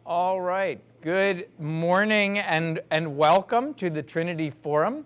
All right. Good morning and welcome to the Trinity Forum.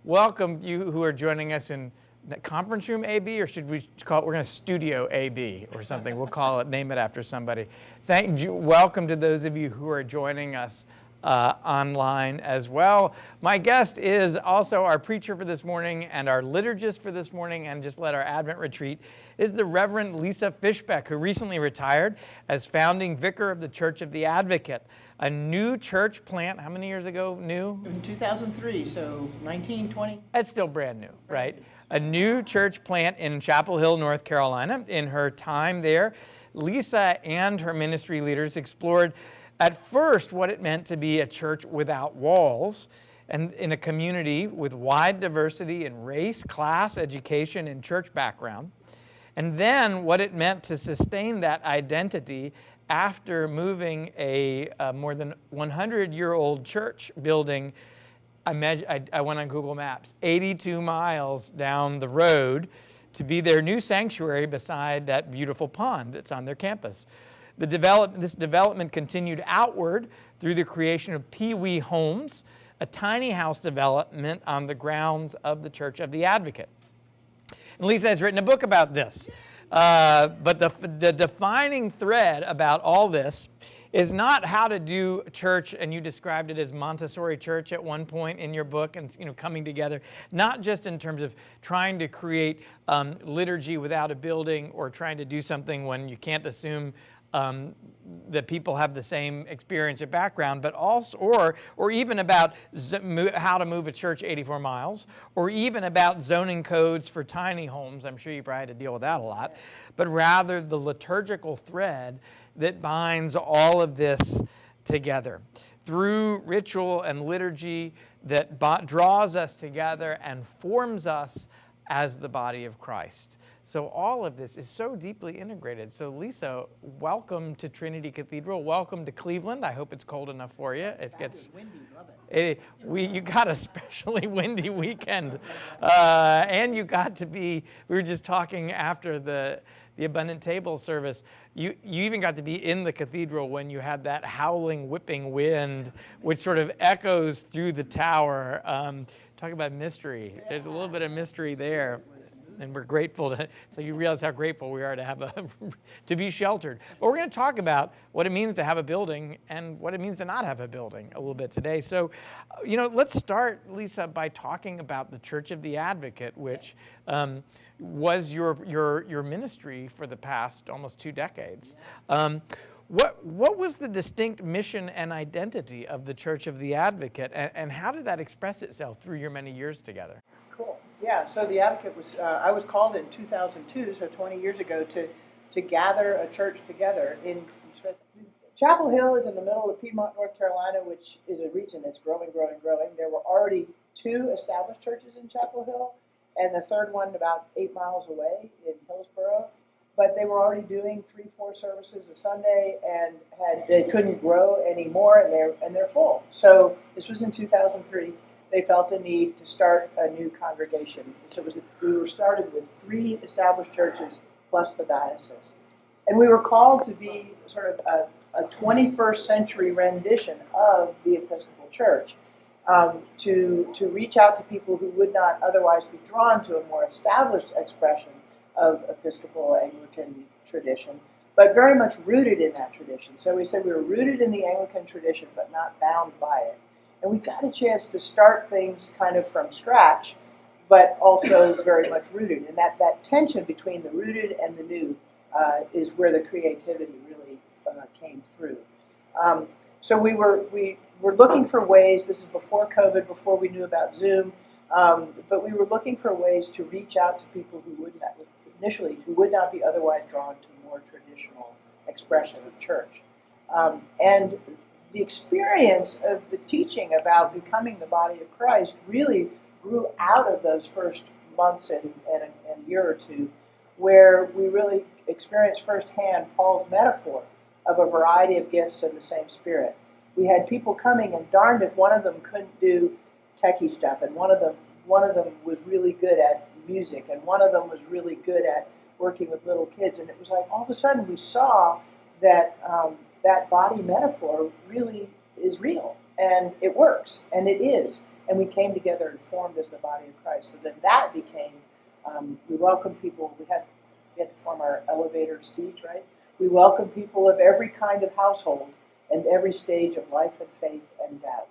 Welcome you who are joining us in the conference room AB, or should we call it, we're going to studio AB or something. We'll call it, name it after somebody. Thank you. Welcome to those of you who are joining us online as well. My guest is also our preacher for this morning and our liturgist for this morning and just led our Advent retreat is the Reverend Lisa Fischbeck, who recently retired as founding vicar of the Church of the Advocate, a new church plant. How many years ago new? In 2003, so 1920. It's still brand new, right? A new church plant in Chapel Hill, North Carolina. In her time there, Lisa and her ministry leaders explored at first what it meant to be a church without walls and in a community with wide diversity in race, class, education, and church background. And then what it meant to sustain that identity after moving a more than 100-year-old church building. I went on Google Maps, 82 miles down the road to be their new sanctuary beside that beautiful pond that's on their campus. This development continued outward through the creation of Pee Wee Homes, a tiny house development on the grounds of the Church of the Advocate. And Lisa has written a book about this. But the defining thread about all this is not how to do church, and you described it as Montessori church at one point in your book, and coming together, not just in terms of trying to create liturgy without a building or trying to do something when you can't assume that people have the same experience or background, but also, or even about how to move a church 84 miles, or even about zoning codes for tiny homes. I'm sure you probably had to deal with that a lot, but rather the liturgical thread that binds all of this together through ritual and liturgy that draws us together and forms us as the body of Christ. So all of this is so deeply integrated. So Lisa, welcome to Trinity Cathedral. Welcome to Cleveland. I hope it's cold enough for you. It gets windy, love it. You got a especially windy weekend, and you got to be. We were just talking after the Abundant Table service. You even got to be in the cathedral when you had that howling, whipping wind, which sort of echoes through the tower. Talk about mystery. There's a little bit of mystery there. And we're grateful so you realize how grateful we are to have to be sheltered. But we're going to talk about what it means to have a building and what it means to not have a building a little bit today. So, let's start, Lisa, by talking about the Church of the Advocate, which was your ministry for the past almost 2 decades. What was the distinct mission and identity of the Church of the Advocate, and how did that express itself through your many years together? Cool. Yeah, so the Advocate was, I was called in 2002, so 20 years ago, to gather a church together in Chapel Hill is in the middle of Piedmont, North Carolina, which is a region that's growing. There were already 2 established churches in Chapel Hill, and the third one about 8 miles away in Hillsboro. But they were already doing 3-4 services a Sunday, and they couldn't grow anymore, and they're full. So this was in 2003. They felt the need to start a new congregation. So we were started with 3 established churches plus the diocese. And we were called to be sort of a 21st century rendition of the Episcopal Church, to reach out to people who would not otherwise be drawn to a more established expression of Episcopal Anglican tradition, but very much rooted in that tradition. So we said we were rooted in the Anglican tradition, but not bound by it. And we got a chance to start things kind of from scratch, but also very much rooted. And that tension between the rooted and the new is where the creativity really came through. So we were looking for ways. This is before COVID, before we knew about Zoom, but we were looking for ways to reach out to people who would not be otherwise drawn to more traditional expression of church. And the experience of the teaching about becoming the body of Christ really grew out of those first months and a year or two, where we really experienced firsthand Paul's metaphor of a variety of gifts in the same Spirit. We had people coming, and darned if one of them couldn't do techie stuff, and one of them was really good at music, and one of them was really good at working with little kids. And it was like all of a sudden we saw that that body metaphor really is real, and it works, and it is. And we came together and formed as the body of Christ. So then that became, we welcome people. We had to form our elevator speech, right? We welcome people of every kind of household and every stage of life and faith and doubt.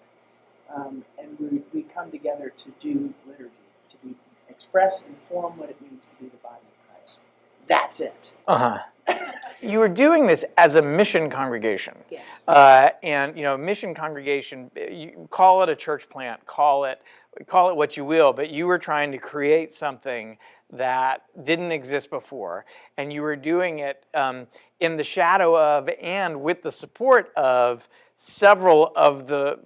And we come together to do liturgy, to express and form what it means to be the body of Christ. That's it. You were doing this as a mission congregation. Yeah. And, mission congregation, you call it a church plant, call it what you will, but you were trying to create something that didn't exist before, and you were doing it in the shadow of and with the support of several of the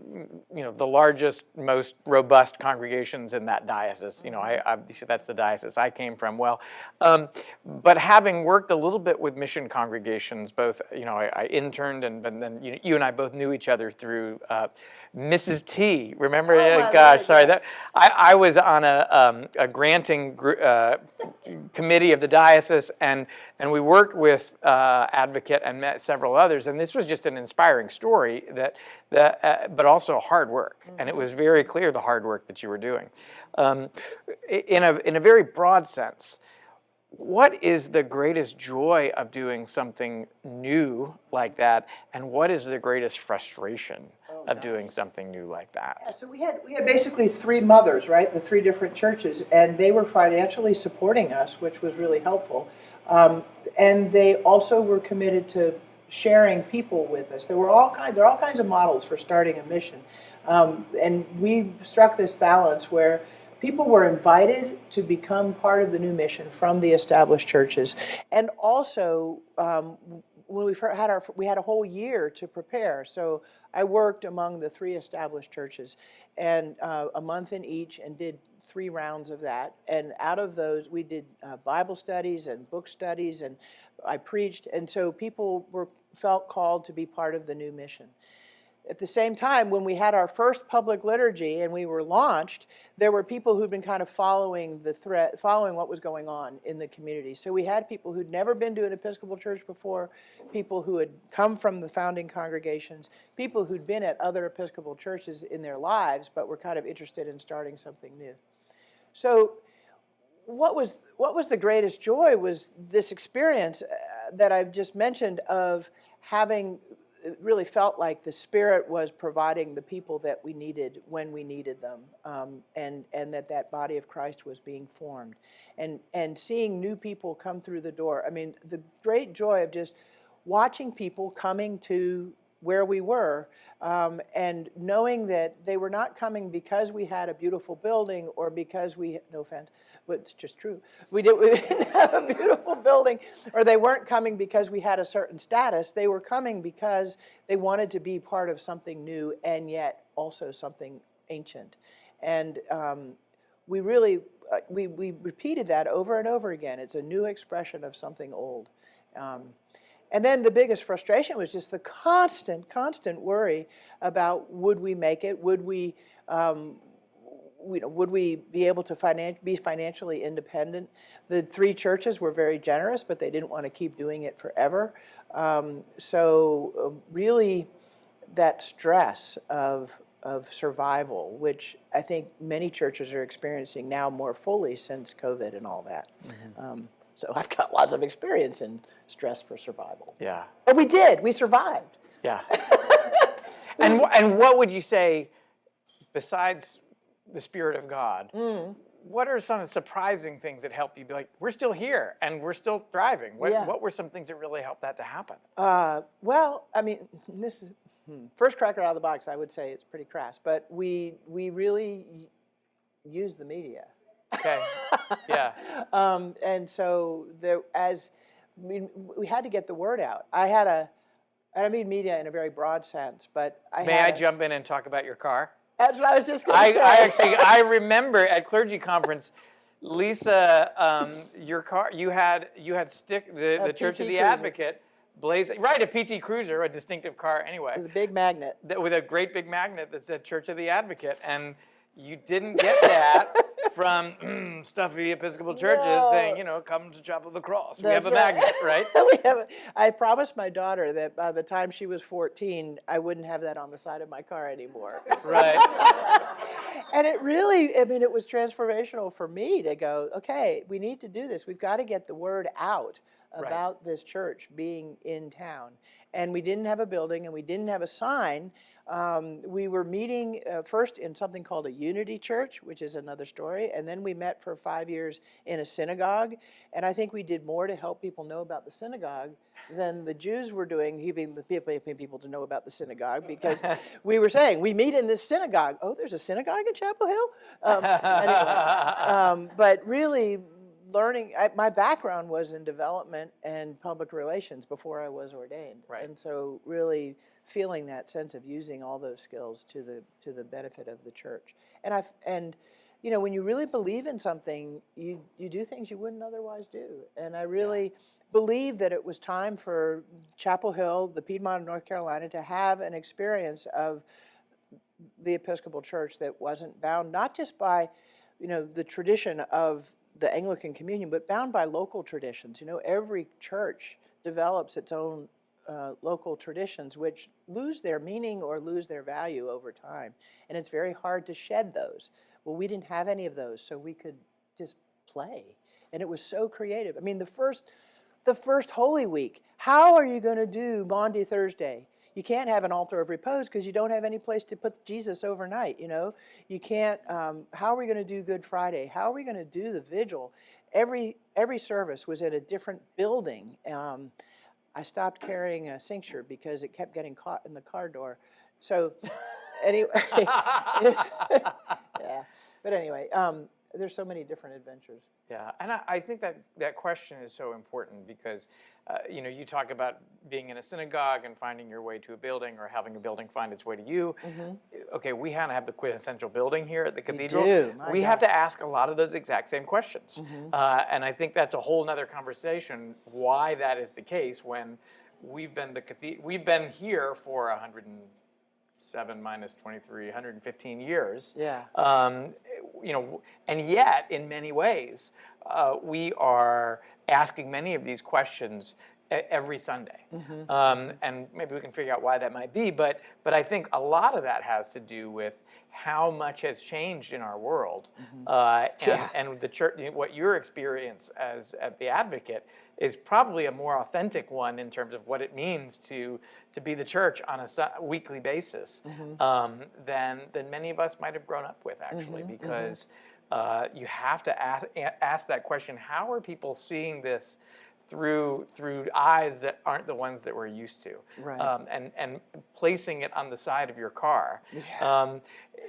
largest, most robust congregations in that diocese. That's the diocese I came from. Well, but having worked a little bit with mission congregations, both, I interned and then you and I both knew each other through Mrs. T. Remember? Lord, sorry. yes. I was on a granting committee of the diocese, and we worked with Advocate and met several others, and this was just an inspiring story but also hard work, and it was very clear the hard work that you were doing. In a very broad sense, what is the greatest joy of doing something new like that, and what is the greatest frustration of doing something new like that? Yeah, so we had basically three mothers, right? The three different churches, and they were financially supporting us, which was really helpful. And they also were committed to sharing people with us. There are all kinds of models for starting a mission, and we struck this balance where people were invited to become part of the new mission from the established churches, and also when we had a whole year to prepare. So I worked among the three established churches, and a month in each, and did 3 rounds of that. And out of those, we did Bible studies and book studies, and I preached, and so people felt called to be part of the new mission. At the same time, when we had our first public liturgy and we were launched, there were people who'd been kind of following what was going on in the community. So we had people who'd never been to an Episcopal Church before, people who had come from the founding congregations, people who'd been at other Episcopal churches in their lives, but were kind of interested in starting something new. So what was the greatest joy was this experience that I've just mentioned of having. It really felt like the Spirit was providing the people that we needed when we needed them, and that body of Christ was being formed, and seeing new people come through the door. I mean, the great joy of just watching people coming to where we were, and knowing that they were not coming because we had a beautiful building or because no offense, but it's just true. We didn't have a beautiful building, or they weren't coming because we had a certain status. They were coming because they wanted to be part of something new and yet also something ancient. And we really, we repeated that over and over again. It's a new expression of something old. And then the biggest frustration was just the constant worry about would we make it? Would we be able to be financially independent? The 3 churches were very generous, but they didn't want to keep doing it forever. So really that stress of survival, which I think many churches are experiencing now more fully since COVID and all that. Mm-hmm. So I've got lots of experience in stress for survival. Yeah. But we did. We survived. Yeah. And what would you say, besides the Spirit of God, what are some surprising things that help you be like, we're still here and we're still thriving? What were some things that really helped that to happen? Well, I mean, this is first cracker out of the box. I would say it's pretty crass, but we really use the media. Okay. Yeah. And so we had to get the word out. I don't mean media in a very broad sense, but May I jump in and talk about your car? That's what I was just going to say. I remember at clergy conference, Lisa, your car, you had the Church of the Advocate blazing, right, a PT Cruiser, a distinctive car anyway. With a big magnet. With a great big magnet that said Church of the Advocate, and you didn't get that from stuffy Episcopal churches No. saying, come to Chapel of the Cross. We have That's a magnet, right? I promised my daughter that by the time she was 14, I wouldn't have that on the side of my car anymore. Right. And it really, it was transformational for me to go, okay, we need to do this. We've got to get the word out about this church being in town. And we didn't have a building and we didn't have a sign. We were meeting first in something called a unity church, which is another story. And then we met for 5 years in a synagogue. And I think we did more to help people know about the synagogue than the Jews were doing, helping people to know about the synagogue, because we were saying, we meet in this synagogue. Oh, there's a synagogue in Chapel Hill? But really learning, my background was in development and public relations before I was ordained. Right. And so really feeling that sense of using all those skills to the benefit of the church. And when you really believe in something, you do things you wouldn't otherwise do. And I really believe that it was time for Chapel Hill, the Piedmont of North Carolina, to have an experience of the Episcopal Church that wasn't bound not just by, the tradition of the Anglican communion, but bound by local traditions. Every church develops its own local traditions, which lose their meaning or lose their value over time. And it's very hard to shed those. Well, we didn't have any of those, so we could just play. And it was so creative. The first Holy Week, how are you going to do Maundy Thursday? You can't have an altar of repose because you don't have any place to put Jesus overnight, You can't, how are we going to do Good Friday? How are we going to do the vigil? Every service was in a different building. I stopped carrying a cincture because it kept getting caught in the car door. So anyway, yeah. But anyway, there's so many different adventures. Yeah, and I think that question is so important because, you talk about being in a synagogue and finding your way to a building or having a building find its way to you. Mm-hmm. Okay, we kind of have the quintessential building here at the cathedral. We have to ask a lot of those exact same questions. Mm-hmm. And I think that's a whole nother conversation why that is the case when we've been here for 107 minus 23, 115 years. Yeah. And yet, in many ways, we are asking many of these questions every Sunday. Mm-hmm. And maybe we can figure out why that might be, but I think a lot of that has to do with how much has changed in our world. Mm-hmm. And the church, what your experience as the advocate is probably a more authentic one in terms of what it means to be the church on a weekly basis. Mm-hmm. than many of us might have grown up with, actually, mm-hmm. because you have to ask that question: how are people seeing this through eyes that aren't the ones that we're used to? Right. And placing it on the side of your car. Yeah.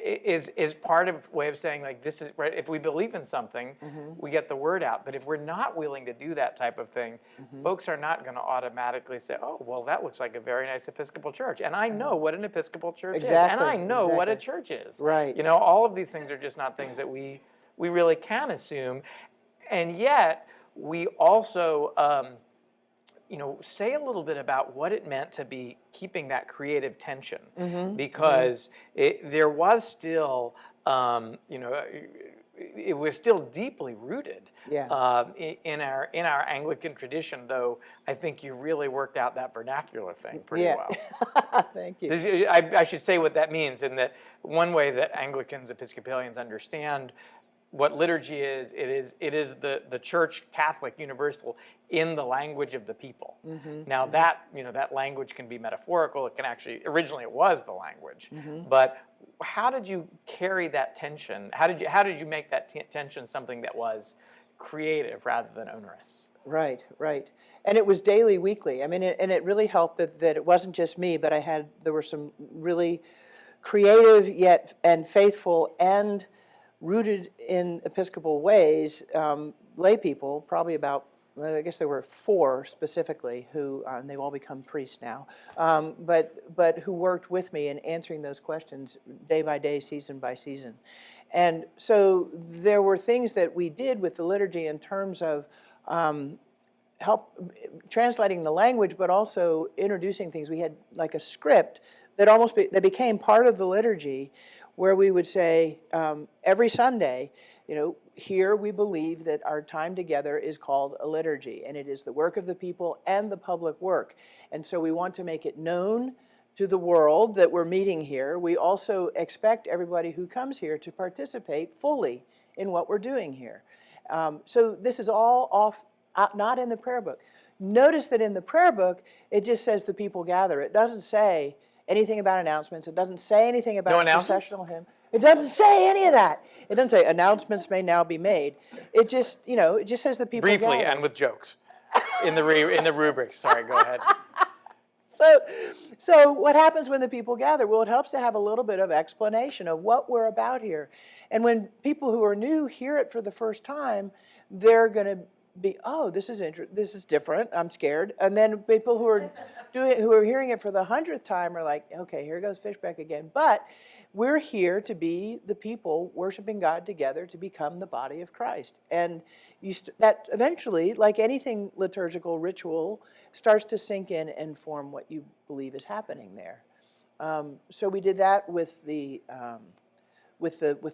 Is part of way of saying, like, this is right. If we believe in something, mm-hmm. we get the word out. But if we're not willing to do that type of thing, mm-hmm. folks are not going to automatically say, "Oh, well, that looks like a very nice Episcopal church," and I know what an Episcopal church is, and I know what a church is. Right. All of these things are just not things that we really can assume, and yet we also say a little bit about what it meant to be keeping that creative tension, mm-hmm. because mm-hmm. There was still, it was still deeply rooted in our Anglican tradition. Though I think you really worked out that vernacular thing pretty well. Thank you. I should say what that means, in that one way that Anglicans, Episcopalians understand what liturgy is, it is the Church Catholic Universal in the language of the people. Mm-hmm. Now that language can be metaphorical. It can actually, originally it was the language. Mm-hmm. But how did you carry that tension? How did you make that tension something that was creative rather than onerous? Right. And it was daily, weekly. And it really helped that it wasn't just me, but there were some really creative yet and faithful and rooted in Episcopal ways, lay people, probably about, I guess there were 4 specifically, who, and they've all become priests now, but who worked with me in answering those questions day by day, season by season. And so there were things that we did with the liturgy in terms of help translating the language, but also introducing things. We had like a script that that became part of the liturgy, where we would say every Sunday, here we believe that our time together is called a liturgy, and it is the work of the people and the public work. And so we want to make it known to the world that we're meeting here. We also expect everybody who comes here to participate fully in what we're doing here. So this is all not in the prayer book. Notice that in the prayer book, it just says the people gather. It doesn't say anything about announcements. It doesn't say anything about processional hymn. It doesn't say any of that. It doesn't say announcements may now be made. It just, it just says the people gather. Briefly and with jokes in the rubrics. Sorry, go ahead. So what happens when the people gather? Well, it helps to have a little bit of explanation of what we're about here. And when people who are new hear it for the first time, they're going to be, oh, this is different. I'm scared. And then people who are hearing it for the 100th time are like, okay, here goes Fischbeck again. But we're here to be the people worshiping God together to become the body of Christ. And that eventually, like anything liturgical ritual, starts to sink in and form what you believe is happening there. So we did that with the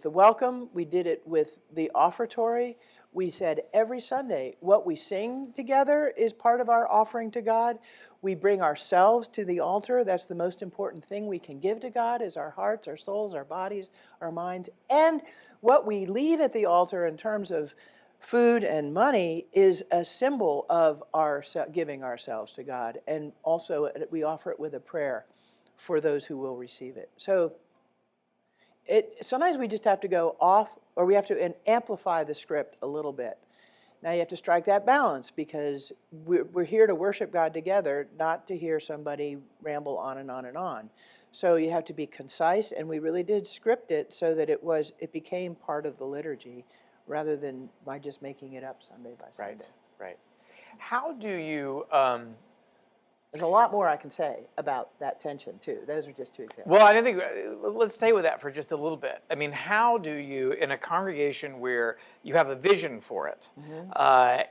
welcome. We did it with the offertory. We said every Sunday, what we sing together is part of our offering to God. We bring ourselves to the altar. That's the most important thing we can give to God, is our hearts, our souls, our bodies, our minds. And what we leave at the altar in terms of food and money is a symbol of our giving ourselves to God. And also we offer it with a prayer for those who will receive it. So sometimes we just have to go off, or we have to amplify the script a little bit. Now you have to strike that balance, because we're here to worship God together, not to hear somebody ramble on and on and on. So you have to be concise, and we really did script it so that it became part of the liturgy, rather than by just making it up Sunday by Sunday. Right. How do you... There's a lot more I can say about that tension, too. Those are just two examples. Well, I think let's stay with that for just a little bit. I mean, how do you, in a congregation where you have a vision for it,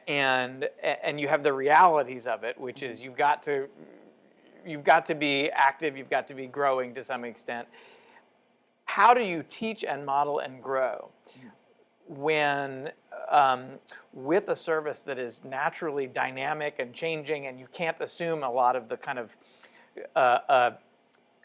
and you have the realities of it, which is you've got to be active, you've got to be growing to some extent. How do you teach and model and grow when with a service that is naturally dynamic and changing, and you can't assume a lot of the kind of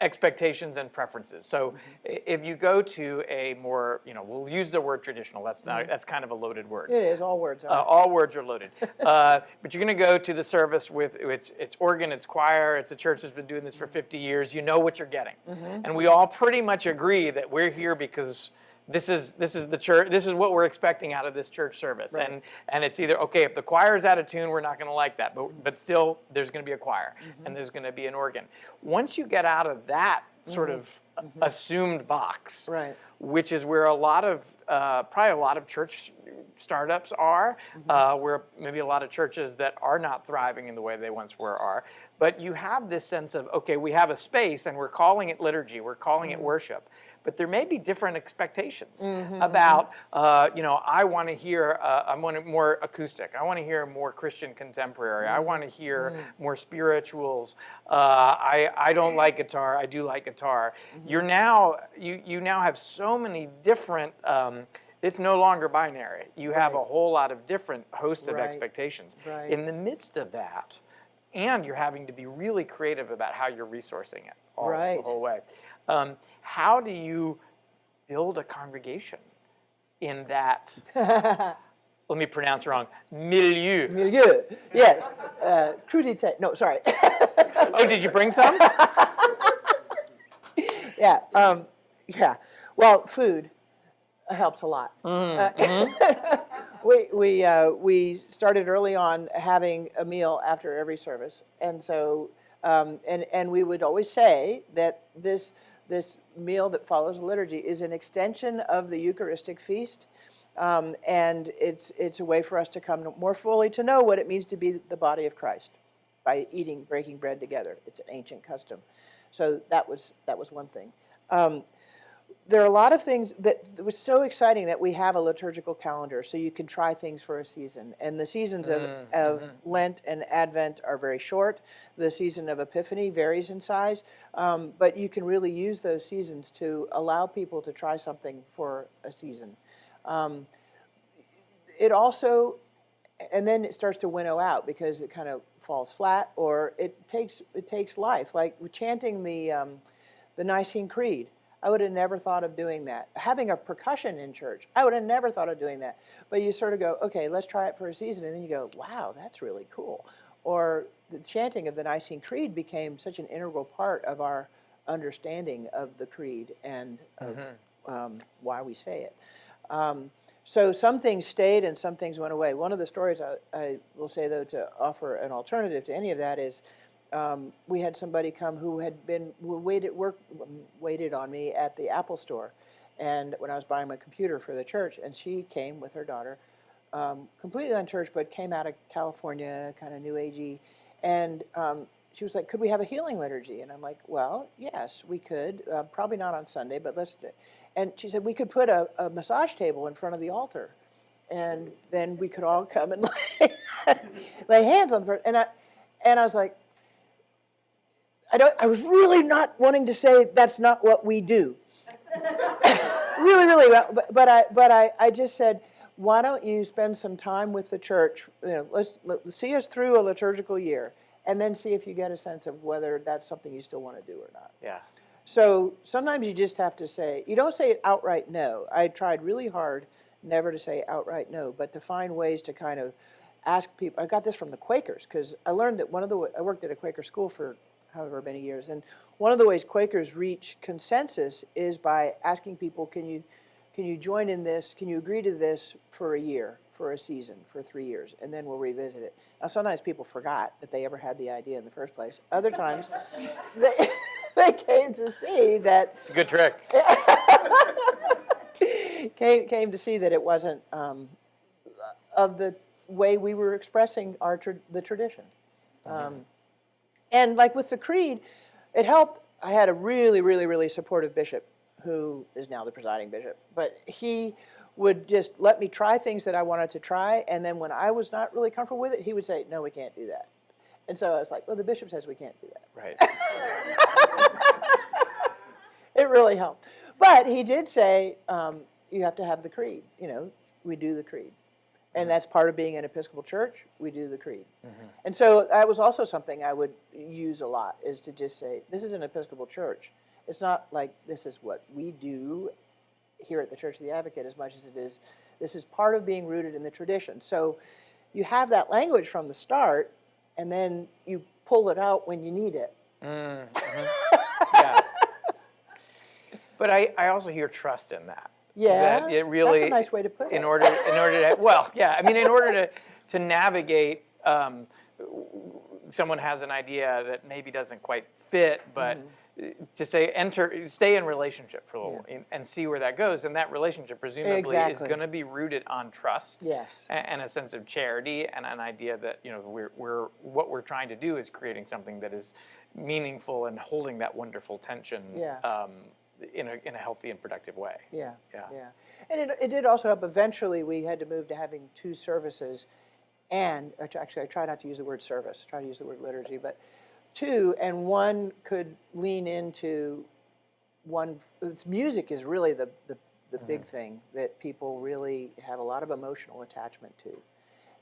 expectations and preferences? So if you go to a more, we'll use the word traditional. That's kind of a loaded word. It is. All words are. All words are loaded. But you're going to go to the service with its organ, its choir. It's a church that's been doing this for 50 years. You know what you're getting. And we all pretty much agree that we're here because this is the church. This is what we're expecting out of this church service, right. and it's either okay if the choir's out of tune, we're not going to like that, but still there's going to be a choir and there's going to be an organ. Once you get out of that sort of assumed box, right. which is where probably a lot of church startups are, where maybe a lot of churches that are not thriving in the way they once were are. But you have this sense of, okay, we have a space and we're calling it liturgy, we're calling it worship. But there may be different expectations about, I want to hear, I want more acoustic. I want to hear more Christian contemporary. I want to hear more spirituals. I don't like guitar. I do like guitar. You now have so many different. It's no longer binary. You have a whole lot of different hosts of expectations. Right. In the midst of that, and you're having to be really creative about how you're resourcing it the whole way. How do you build a congregation in that, let me pronounce wrong, milieu? Milieu, yes. Crudité, no, sorry. Oh, did you bring some? Yeah. Well, food helps a lot. We started early on having a meal after every service, and so and we would always say that this meal that follows liturgy is an extension of the Eucharistic feast, and it's a way for us to come more fully to know what it means to be the body of Christ by breaking bread together. It's an ancient custom, so that was one thing. there are a lot of things that it was so exciting that we have a liturgical calendar so you can try things for a season. And the seasons of Lent and Advent are very short. The season of Epiphany varies in size, but you can really use those seasons to allow people to try something for a season. It also, and then it starts to winnow out because it kind of falls flat, or it takes life. Like chanting the Nicene Creed. I would have never thought of doing that. Having a percussion in church, I would have never thought of doing that. But you sort of go, okay, let's try it for a season, and then you go, wow, that's really cool. Or the chanting of the Nicene Creed became such an integral part of our understanding of the creed and of why we say it. So some things stayed and some things went away. One of the stories I will say, though, to offer an alternative to any of that is we had somebody come who waited on me at the Apple store, and when I was buying my computer for the church, and she came with her daughter, completely unchurched, but came out of California, kind of new agey, and she was like, "Could we have a healing liturgy?" And I'm like, "Well, yes, we could. Probably not on Sunday, but let's do it." And she said, "We could put a massage table in front of the altar, and then we could all come and lay hands on the person." And I was like, I was really not wanting to say that's not what we do. really, but I just said, why don't you spend some time with the church? Let's see us through a liturgical year, and then see if you get a sense of whether that's something you still want to do or not. Yeah. So sometimes you just have to say, you don't say outright no. I tried really hard never to say outright no, but to find ways to kind of ask people. I got this from the Quakers, because I learned that I worked at a Quaker school for however many years, and one of the ways Quakers reach consensus is by asking people, can you join in this, can you agree to this for a year, for a season, for 3 years, and then we'll revisit it. Now sometimes people forgot that they ever had the idea in the first place. Other times they came to see that It's a good trick. came to see that it wasn't of the way we were expressing the tradition. And like with the creed, it helped. I had a really, really, really supportive bishop who is now the presiding bishop, but he would just let me try things that I wanted to try, and then when I was not really comfortable with it, he would say, "No, we can't do that." And so I was like, "Well, the bishop says we can't do that." Right. It really helped. But he did say, you have to have the creed. We do the creed. And that's part of being an Episcopal Church. We do the creed. And so that was also something I would use a lot, is to just say, this is an Episcopal Church. It's not like this is what we do here at the Church of the Advocate as much as it is, this is part of being rooted in the tradition. So you have that language from the start, and then you pull it out when you need it. Yeah. But I also hear trust in that. Yeah, that it really, that's a nice way to put it. In order to, well, yeah, I mean, in order to navigate, someone has an idea that maybe doesn't quite fit, but to say stay in relationship for a little, and see where that goes, and that relationship presumably is going to be rooted on trust, and a sense of charity, and an idea that we're what we're trying to do is creating something that is meaningful and holding that wonderful tension. In a healthy and productive way. Yeah. And it did also help. Eventually, we had to move to having 2 services, and actually, I try not to use the word service. I try to use the word liturgy, but 2, and one could lean into one. Music is really the big thing that people really have a lot of emotional attachment to,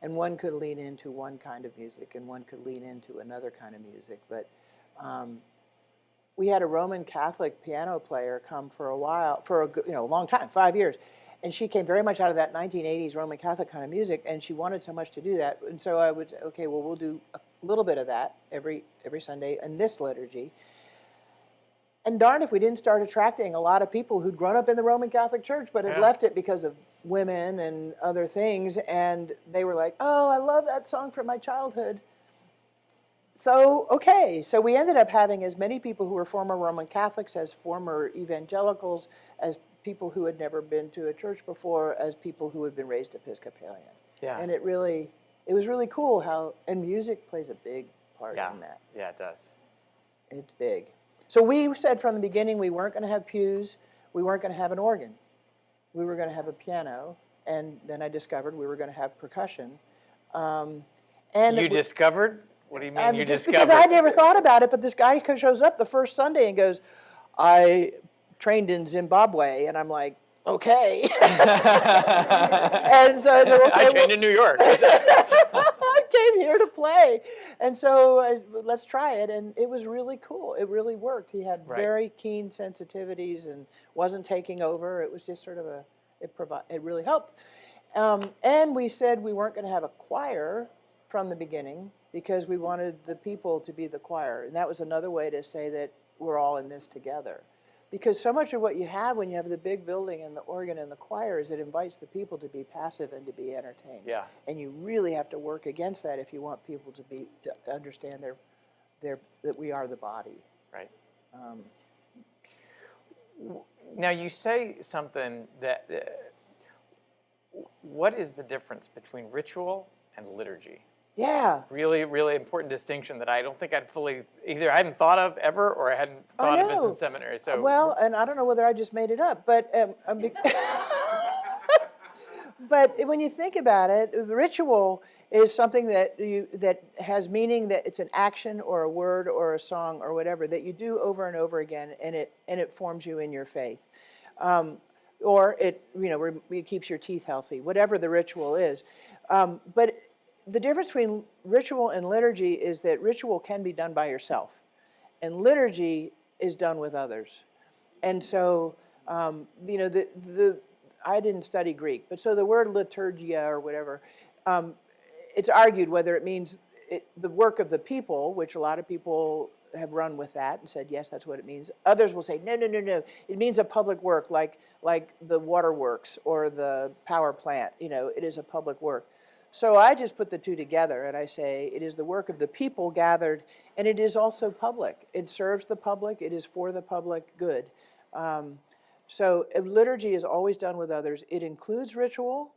and one could lean into one kind of music, and one could lean into another kind of music, but. We had a Roman Catholic piano player come for a while, for a long time, 5 years, and she came very much out of that 1980s Roman Catholic kind of music, and she wanted so much to do that, and so I would say, okay, well, we'll do a little bit of that every Sunday in this liturgy, and darn if we didn't start attracting a lot of people who'd grown up in the Roman Catholic Church, but had left it because of women and other things, and they were like, oh, I love that song from my childhood. So, okay, so we ended up having as many people who were former Roman Catholics as former evangelicals, as people who had never been to a church before, as people who had been raised Episcopalian. Yeah. And it was really cool how, and music plays a big part in that. Yeah, it does. It's big. So we said from the beginning we weren't going to have pews. we weren't going to have an organ. We were going to have a piano, and then I discovered we were going to have percussion. And You discovered? What do you mean you just discovered? because I never thought about it, but this guy shows up the first Sunday and goes, I trained in Zimbabwe, and I'm like, okay. And so I said, okay. I trained in New York. I came here to play. And so let's try it. And it was really cool. It really worked. He had very keen sensitivities and wasn't taking over. It was just sort of it really helped. And we said we weren't going to have a choir from the beginning because we wanted the people to be the choir. And that was another way to say that we're all in this together. Because so much of what you have when you have the big building and the organ and the choir is it invites the people to be passive and to be entertained. Yeah. And you really have to work against that if you want people to understand that we are the body. Right. Now you say something that. What is the difference between ritual and liturgy? Yeah. Really, really important distinction that I don't think I hadn't thought of ever, or I hadn't thought of it in seminary. So well, and I don't know whether I just made it up, but but when you think about it, ritual is something that has meaning, that it's an action or a word or a song or whatever that you do over and over again, and it forms you in your faith. Or it keeps your teeth healthy, whatever the ritual is. But the difference between ritual and liturgy is that ritual can be done by yourself, and liturgy is done with others. And so, I didn't study Greek, but so the word liturgia or whatever, it's argued whether it means the work of the people, which a lot of people have run with that and said, yes, that's what it means. Others will say, no. It means a public work like the waterworks or the power plant. It is a public work. So I just put the two together and I say it is the work of the people gathered, and it is also public. It serves the public. It is for the public good. So liturgy is always done with others. It includes ritual.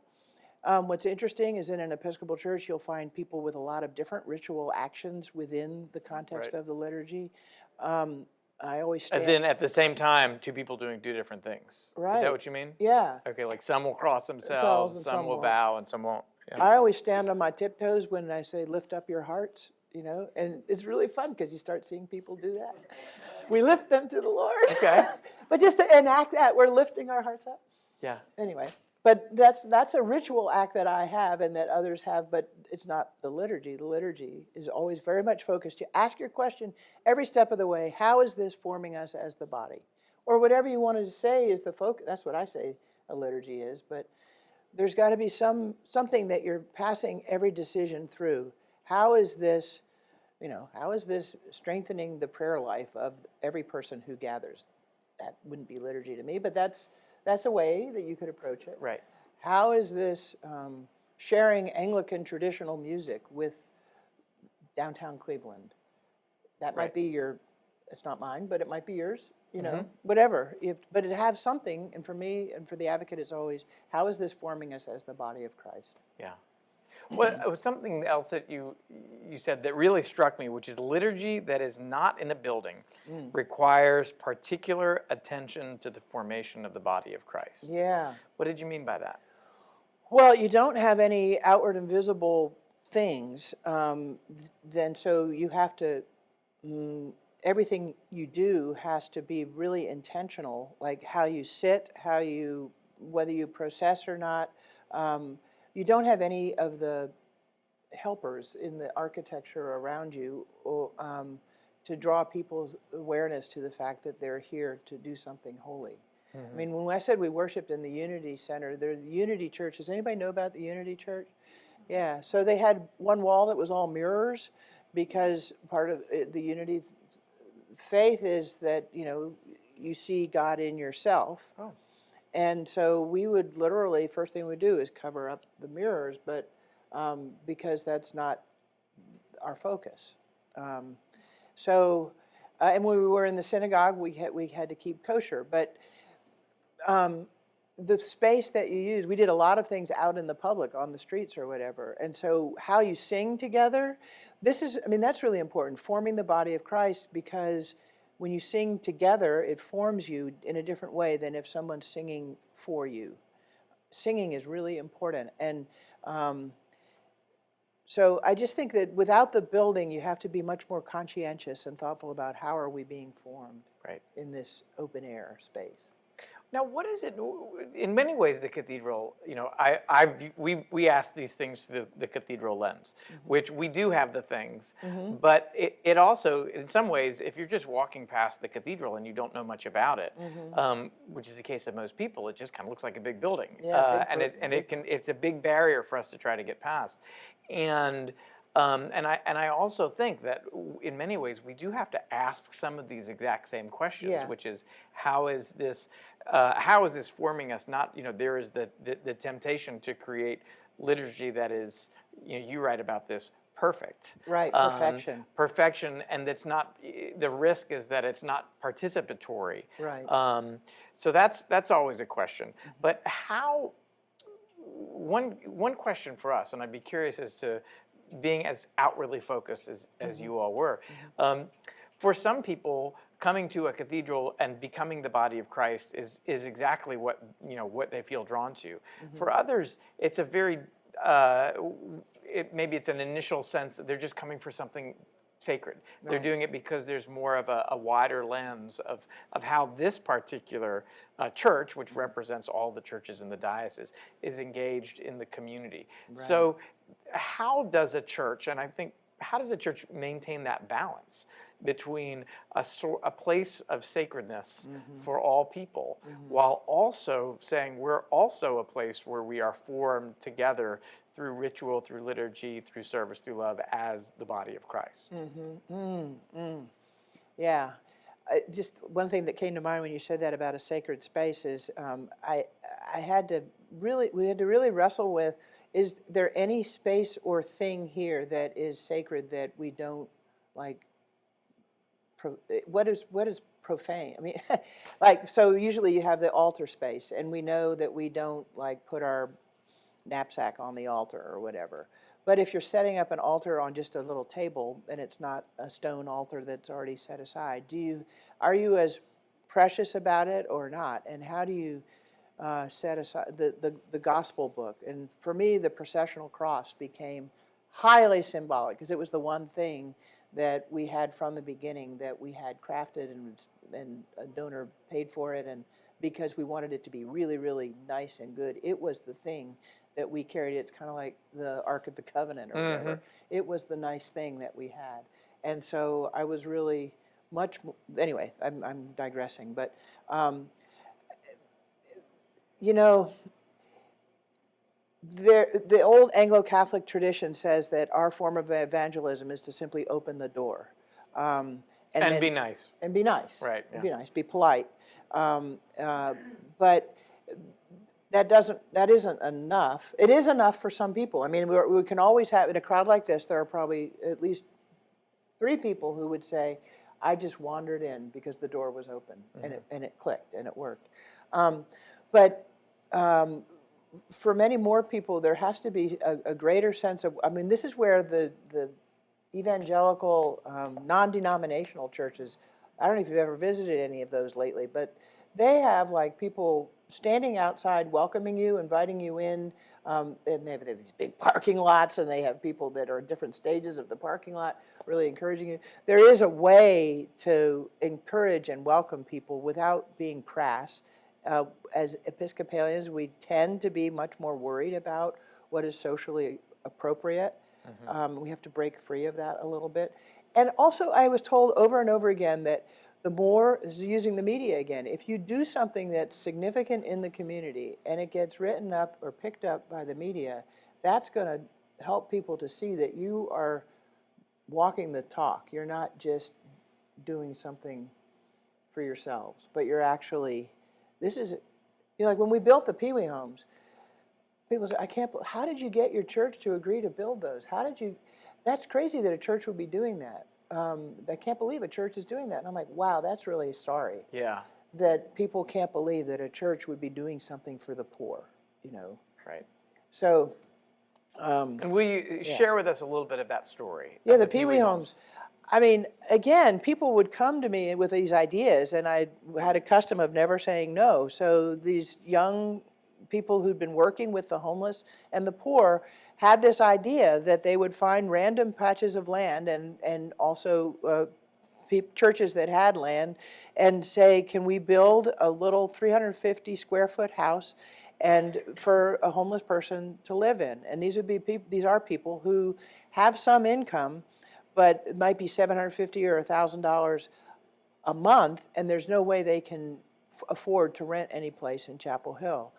What's interesting is in an Episcopal Church, you'll find people with a lot of different ritual actions within the context of the liturgy. I always stand. As in, at the same time, two people doing two different things. Right. Is that what you mean? Yeah. Okay, like some will cross themselves, some will bow, and some won't. Yeah. I always stand on my tiptoes when I say, lift up your hearts, and it's really fun because you start seeing people do that. We lift them to the Lord. Okay. But just to enact that, we're lifting our hearts up. Yeah. Anyway. But that's a ritual act that I have and that others have, but it's not the liturgy. The liturgy is always very much focused. You ask your question every step of the way, how is this forming us as the body? Or whatever you wanted to say is the focus. That's what I say a liturgy is, but there's got to be something that you're passing every decision through. How is this strengthening the prayer life of every person who gathers? That wouldn't be liturgy to me, but that's a way that you could approach it. Right. How is this sharing Anglican traditional music with downtown Cleveland? That might be it's not mine, but it might be yours, whatever. But it has something, and for me and for the advocate, it's always, how is this forming us as the body of Christ? Yeah. Well, it was something else that you said that really struck me, which is liturgy that is not in a building requires particular attention to the formation of the body of Christ. Yeah. What did you mean by that? Well, you don't have any outward and visible things, then so you have to, everything you do has to be really intentional, like how you sit, whether you process or not. You don't have any of the helpers in the architecture around you to draw people's awareness to the fact that they're here to do something holy. Mm-hmm. I mean, when I said we worshiped in the Unity Center, the Unity Church, does anybody know about the Unity Church? Yeah, so they had one wall that was all mirrors because part of the Unity faith is that, you see God in yourself. Oh. And so we would literally, first thing we do is cover up the mirrors, but because that's not our focus. And when we were in the synagogue, we had to keep kosher. But the space that you use, we did a lot of things out in the public, on the streets or whatever. And so how you sing together, that's really important, forming the body of Christ, because when you sing together, it forms you in a different way than if someone's singing for you. Singing is really important. And so I just think that without the building, you have to be much more conscientious and thoughtful about how are we being formed in this open air space. Now, what is it? In many ways, the cathedral. We ask these things through the cathedral lens, which we do have the things, but it also, in some ways, if you're just walking past the cathedral and you don't know much about it, which is the case of most people, it just kind of looks like a big building, it's a big barrier for us to try to get past, and I also think that in many ways we do have to ask some of these exact same questions, which is how is this forming us? Not, there is the temptation to create liturgy that is, you write about this, perfect. Right, perfection. Perfection, and that's not, the risk is that it's not participatory. Right. So that's always a question. But how, one question for us, and I'd be curious as to being as outwardly focused as you all were. For some people, coming to a cathedral and becoming the body of Christ is exactly what they feel drawn to. For others, it's a very maybe it's an initial sense that they're just coming for something sacred. Right. They're doing it because there's more of a wider lens of how this particular church, which represents all the churches in the diocese, is engaged in the community. Right. So how does a church maintain that balance between a place of sacredness for all people, while also saying we're also a place where we are formed together through ritual, through liturgy, through service, through love, as the body of Christ? Yeah. Just one thing that came to mind when you said that about a sacred space is we had to really wrestle with, is there any space or thing here that is sacred that we don't like? What is profane? I mean, so usually you have the altar space, and we know that we don't put our knapsack on the altar or whatever. But if you're setting up an altar on just a little table, and it's not a stone altar that's already set aside, are you as precious about it or not? And how do you set aside the gospel book? And for me, the processional cross became highly symbolic, because it was the one thing that we had from the beginning that we had crafted, and a donor paid for it, and because we wanted it to be really, really nice and good. It was the thing that we carried. It's kind of like the Ark of the Covenant or whatever. It was the nice thing that we had. And so I was really much, anyway, I'm digressing, but the old Anglo-Catholic tradition says that our form of evangelism is to simply open the door. And be nice. And be nice. Right. Yeah. Be nice, be polite. But that isn't enough. It is enough for some people. I mean, we can always have, in a crowd like this, there are probably at least 3 people who would say, I just wandered in because the door was open, and it clicked and it worked. But for many more people, there has to be a greater sense of, I mean, this is where the evangelical, non-denominational churches, I don't know if you've ever visited any of those lately, but they have people standing outside welcoming you, inviting you in, and they have these big parking lots, and they have people that are at different stages of the parking lot really encouraging you. There is a way to encourage and welcome people without being crass. As Episcopalians, we tend to be much more worried about what is socially appropriate. We have to break free of that a little bit. And also, I was told over and over again that the more, using the media again, if you do something that's significant in the community and it gets written up or picked up by the media, that's going to help people to see that you are walking the talk. You're not just doing something for yourselves, but you're actually, this is, like when we built the Pee Wee homes, people say, how did you get your church to agree to build those? That's crazy that a church would be doing that. I can't believe a church is doing that. And I'm like, wow, that's really sorry. Yeah. That people can't believe that a church would be doing something for the poor, Right. So. And will you share with us a little bit of that story? Yeah, the Pee Wee homes. I mean, again, people would come to me with these ideas, and I had a custom of never saying no. So these young people who'd been working with the homeless and the poor had this idea that they would find random patches of land and also churches that had land and say, can we build a little 350 square foot house and for a homeless person to live in? And these would be these are people who have some income, but it might be $750 or $1,000 a month, and there's no way they can afford to rent any place in Chapel Hill.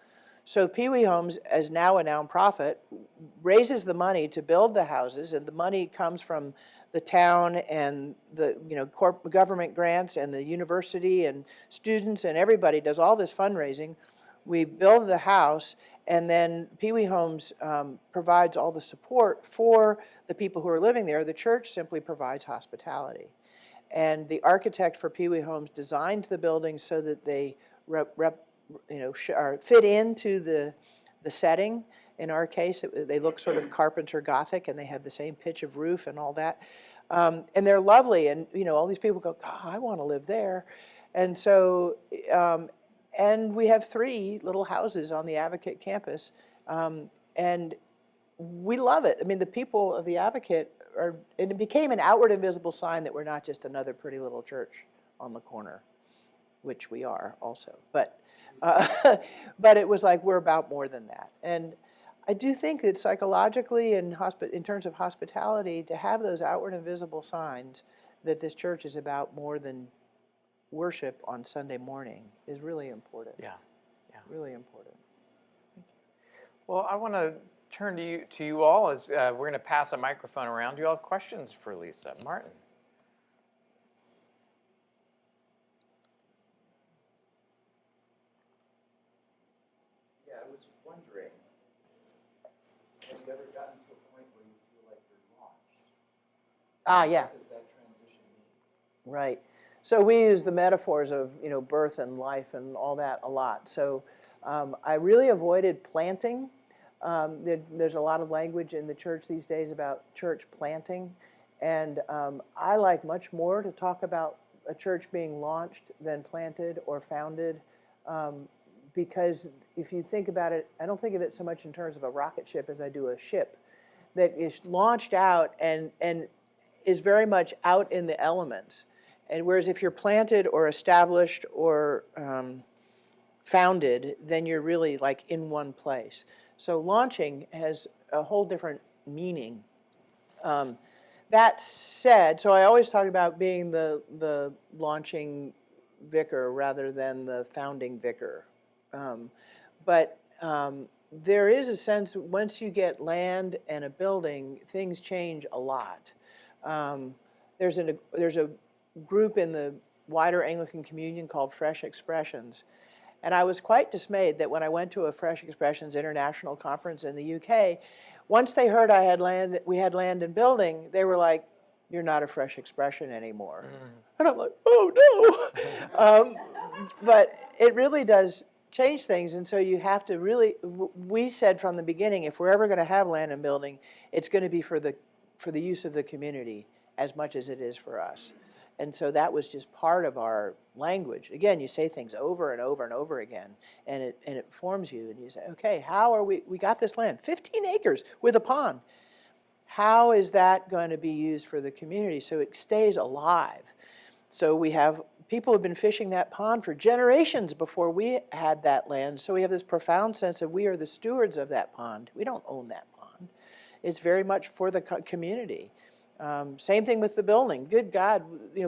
So Pee Wee Homes, as now a nonprofit, raises the money to build the houses, and the money comes from the town and the government grants and the university and students, and everybody does all this fundraising. We build the house, and then Pee Wee Homes provides all the support for the people who are living there. The church simply provides hospitality. And the architect for Pee Wee Homes designed the buildings so that they fit into the setting. In our case, they look sort of Carpenter Gothic, and they have the same pitch of roof and all that. And they're lovely, and all these people go, God, I want to live there. And so, and we have 3 little houses on the Advocate campus, and we love it. I mean, the people of the Advocate and it became an outward and visible sign that we're not just another pretty little church on the corner, which we are also. But it was like we're about more than that. And I do think that psychologically and in terms of hospitality, to have those outward and visible signs that this church is about more than worship on Sunday morning is really important. Yeah. Really important. Well, I want to turn to you all as we're going to pass a microphone around. Do you all have questions for Lisa? Martin? Yeah, I was wondering, have you ever gotten to a point where you feel like you're launched? Yeah. What does that transition mean? Right. So we use the metaphors of birth and life and all that a lot. So I really avoided planting. There's a lot of language in the church these days about church planting, and I like much more to talk about a church being launched than planted or founded, because if you think about it, I don't think of it so much in terms of a rocket ship as I do a ship that is launched out and is very much out in the elements. And whereas if you're planted or established or founded, then you're really like in one place. So launching has a whole different meaning. That said, so I always talk about being the launching vicar rather than the founding vicar. But there is a sense once you get land and a building, things change a lot. There's a group in the wider Anglican communion called Fresh Expressions. And I was quite dismayed that when I went to a Fresh Expressions International Conference in the UK, once they heard we had land and building, they were like, you're not a Fresh Expression anymore. And I'm like, oh no. But it really does change things, and so you have to really, we said from the beginning, if we're ever going to have land and building, it's going to be for the use of the community as much as it is for us. And so that was just part of our language. Again, you say things over and over and over again, and it forms you, and you say, okay, how are we got this land, 15 acres with a pond. How is that going to be used for the community so it stays alive? So we have people have been fishing that pond for generations before we had that land, so we have this profound sense that we are the stewards of that pond. We don't own that pond. It's very much for the community. Same thing with the building. Good God,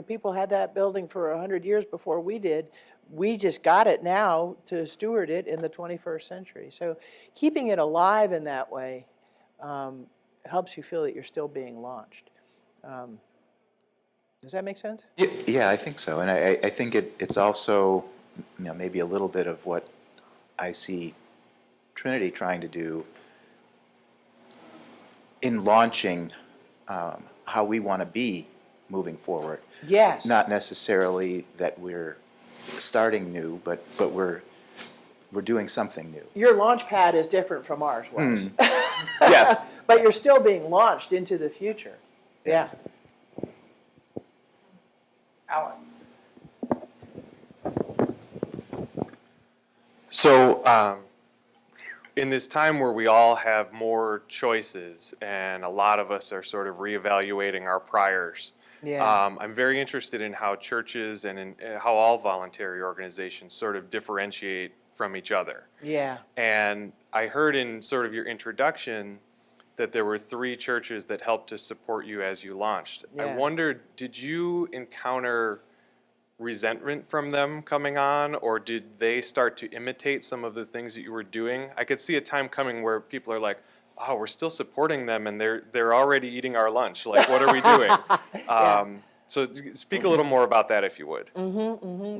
people had that building for 100 years before we did. We just got it now to steward it in the 21st century. So keeping it alive in that way helps you feel that you're still being launched. Does that make sense? Yeah, I think so. And I think it's also maybe a little bit of what I see Trinity trying to do in launching how we want to be moving forward. Yes. Not necessarily that we're starting new, but we're doing something new. Your launch pad is different from ours was. Yes. But you're still being launched into the future. Yes. Yeah. Alex. So, in this time where we all have more choices and a lot of us are sort of reevaluating our priors, Yeah. I'm very interested in how churches and in how all voluntary organizations sort of differentiate from each other. Yeah. And I heard in sort of your introduction that there were 3 churches that helped to support you as you launched. I Yeah. wondered, did you encounter resentment from them coming on, or did they start to imitate some of the things that you were doing? I could see a time coming where people are like, "Oh, we're still supporting them, and they're already eating our lunch. Like, what are we doing?" Yeah. So speak a little more about that, if you would.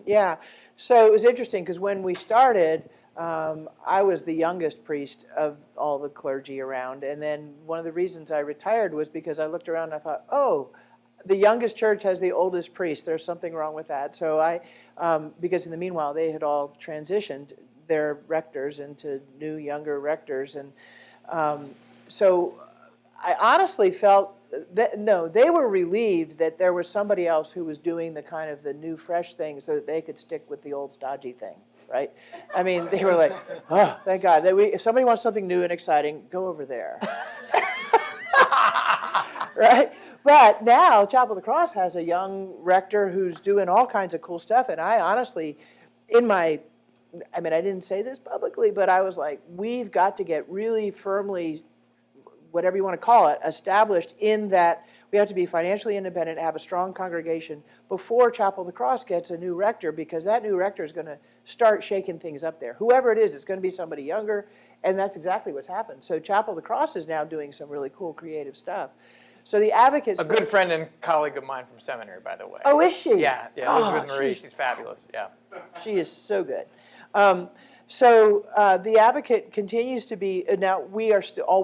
Yeah. So it was interesting because when we started, I was the youngest priest of all the clergy around. And then one of the reasons I retired was because I looked around and I thought, oh, the youngest church has the oldest priest. There's something wrong with that. So because in the meanwhile, they had all transitioned their rectors into new, younger rectors. And so I honestly felt that, no, they were relieved that there was somebody else who was doing the kind of the new, fresh thing so that they could stick with the old, stodgy thing, right? I mean, they were like, oh, thank God. If somebody wants something new and exciting, go over there. Right? But now Chapel of the Cross has a young rector who's doing all kinds of cool stuff. And I honestly, I didn't say this publicly, but I was like, we've got to get really firmly, whatever you want to call it, established in that we have to be financially independent, have a strong congregation before Chapel of the Cross gets a new rector, because that new rector is going to start shaking things up there. Whoever it is, it's going to be somebody younger, and that's exactly what's happened. So Chapel of the Cross is now doing some really cool creative stuff. So the advocates... A good friend and colleague of mine from seminary, by the way. Oh, is she? Yeah, Elizabeth Marie, she's fabulous, yeah. She is so good. So the advocate continues to be, now we are still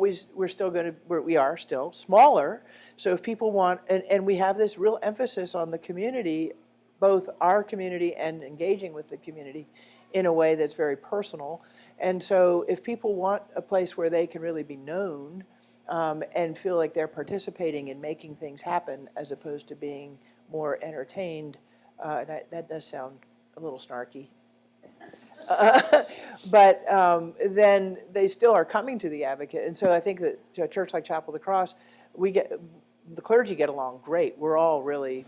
smaller. So if people want, and we have this real emphasis on the community, both our community and engaging with the community in a way that's very personal. And so if people want a place where they can really be known and feel like they're participating in making things happen as opposed to being more entertained, and that does sound a little snarky. But then they still are coming to the advocate. And so I think that to a church like Chapel of the Cross, the clergy get along great. We're all really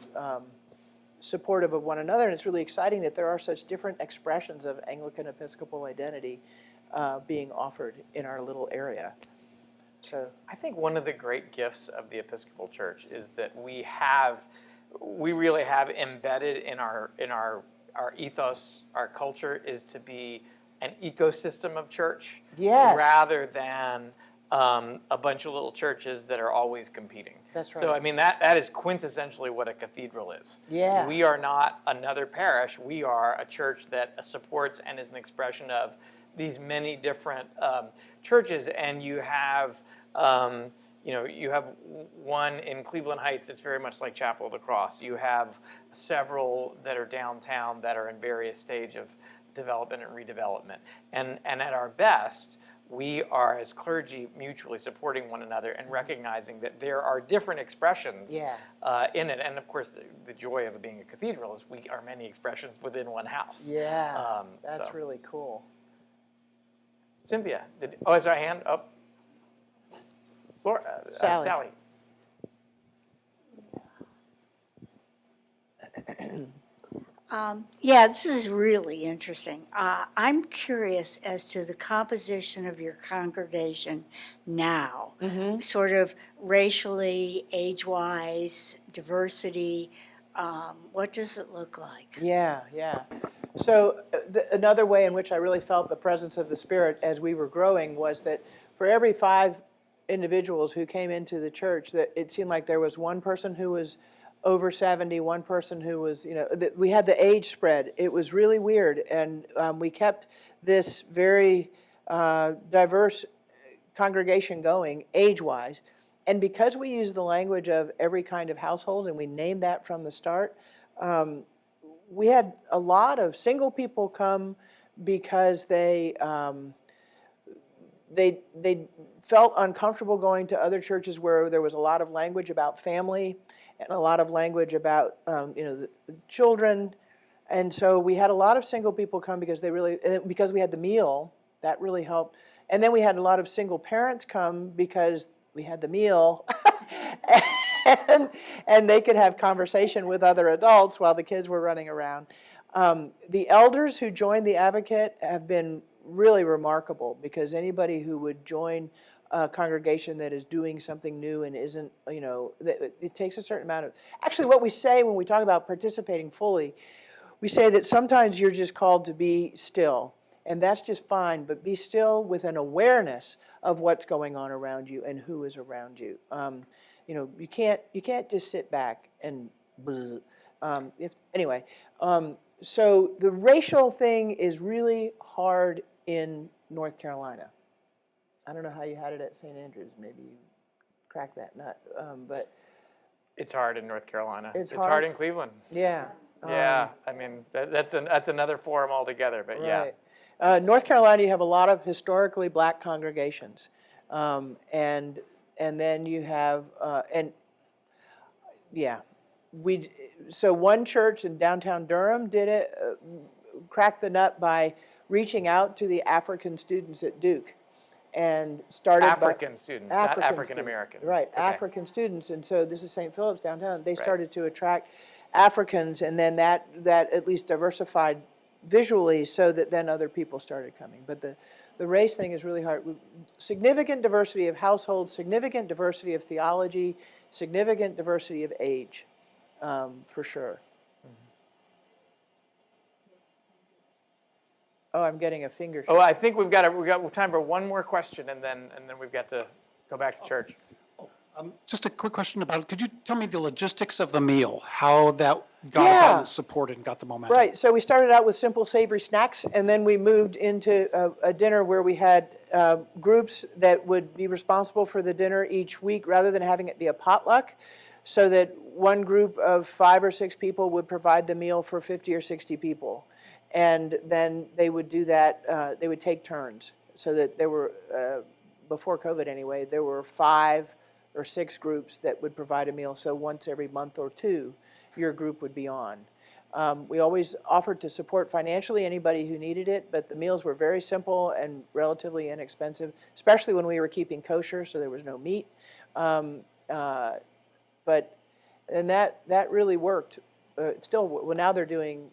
supportive of one another, and it's really exciting that there are such different expressions of Anglican Episcopal identity being offered in our little area. So I think one of the great gifts of the Episcopal Church is that we really have embedded in our ethos, our culture, is to be an ecosystem of church, yes, rather than a bunch of little churches that are always competing. That's right. So I mean that is quintessentially what a cathedral is. Yeah. We are not another parish. We are a church that supports and is an expression of these many different churches. And you have you have one in Cleveland Heights. It's very much like Chapel of the Cross. You have several that are downtown that are in various stage of development and redevelopment. And at our best, we are, as clergy, mutually supporting one another and recognizing that there are different expressions in it. And of course, the joy of being a cathedral is we are many expressions within one house. Yeah, that's really cool. Cynthia, is there a hand up? Laura, Sally. This is really interesting. I'm curious as to the composition of your congregation now, sort of racially, age-wise, diversity. What does it look like? Yeah. So another way in which I really felt the presence of the Spirit as we were growing was that for every 5 individuals who came into the church, that it seemed like there was one person who was over 70, one person who was, we had the age spread. It was really weird, and we kept this very diverse congregation going age-wise. And because we use the language of every kind of household, and we named that from the start, we had a lot of single people come because they felt uncomfortable going to other churches where there was a lot of language about family, and a lot of language about the children. And so we had a lot of single people come because because we had the meal, that really helped. And then we had a lot of single parents come because we had the meal, and they could have conversation with other adults while the kids were running around. The elders who joined the Advocate have been really remarkable, because anybody who would join a congregation that is doing something new and isn't, it takes a certain amount of, actually what we say when we talk about participating fully, we say that sometimes you're just called to be still, and that's just fine, but be still with an awareness of what's going on around you and who is around you. You can't just sit back and so the racial thing is really hard in North Carolina. I don't know how you had it at St. Andrews. Maybe you cracked that nut, but It's hard in North Carolina. It's hard hard? in Cleveland. yeah. Yeah, I mean, that's another forum altogether, but yeah. Right. North Carolina, you have a lot of historically black congregations, and then you have so one church in downtown Durham did it, cracked the nut by reaching out to the African students at Duke, and started African students, not African American. Right, Okay. African students, and so this is St. Philip's downtown. They Right. started to attract Africans, and then that at least diversified visually, so that then other people started coming. But the race thing is really hard. Significant diversity of households, significant diversity of theology, significant diversity of age, for sure. Oh, I'm getting a finger. Oh, I think we've got time for one more question, and then we've got to go back to church. Just a quick question about, could you tell me the logistics of the meal, how that got about supported and got the momentum? Right, so we started out with simple savory snacks, and then we moved into a dinner where we had groups that would be responsible for the dinner each week, rather than having it be a potluck, so that one group of 5 or 6 people would provide the meal for 50 or 60 people. And then they would do that, they would take turns, so that there were, before COVID anyway, there were 5 or 6 groups that would provide a meal. So once every month or 2, your group would be on. We always offered to support financially anybody who needed it, but the meals were very simple and relatively inexpensive, especially when we were keeping kosher, so there was no meat. That really worked. Now they're doing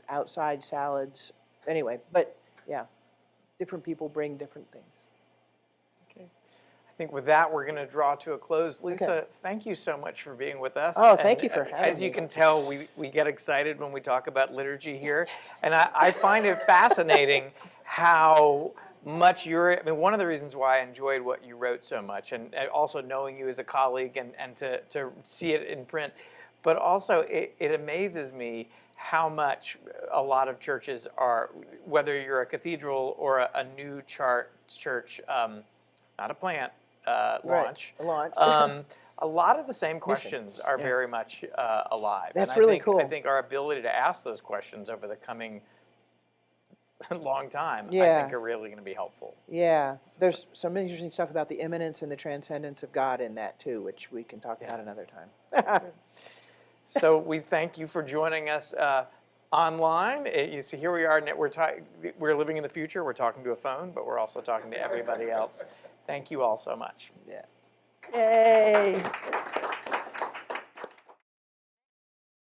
outside salads. Anyway, but yeah, different people bring different things. I think with that, we're going to draw to a close. Lisa, Okay. Thank you so much for being with us. Oh, thank you for having As you me. can tell, we get excited when we talk about liturgy here. And I find it fascinating how much one of the reasons why I enjoyed what you wrote so much, and also knowing you as a colleague and to see it in print, but also it amazes me how much a lot of churches are, whether you're a cathedral or a new church, not a plant, launch. A launch. A lot of the same questions are very much alive. That's And really cool. I think our ability to ask those questions over the coming long time, I Yeah. think are really going to be helpful. Yeah, there's some interesting stuff about the immanence and the transcendence of God in that too, which we can talk about another time. So we thank you for joining us online. You see, here we are. We're living in the future. We're talking to a phone, but we're also talking to everybody else. Thank you all so much. Yeah. Yay.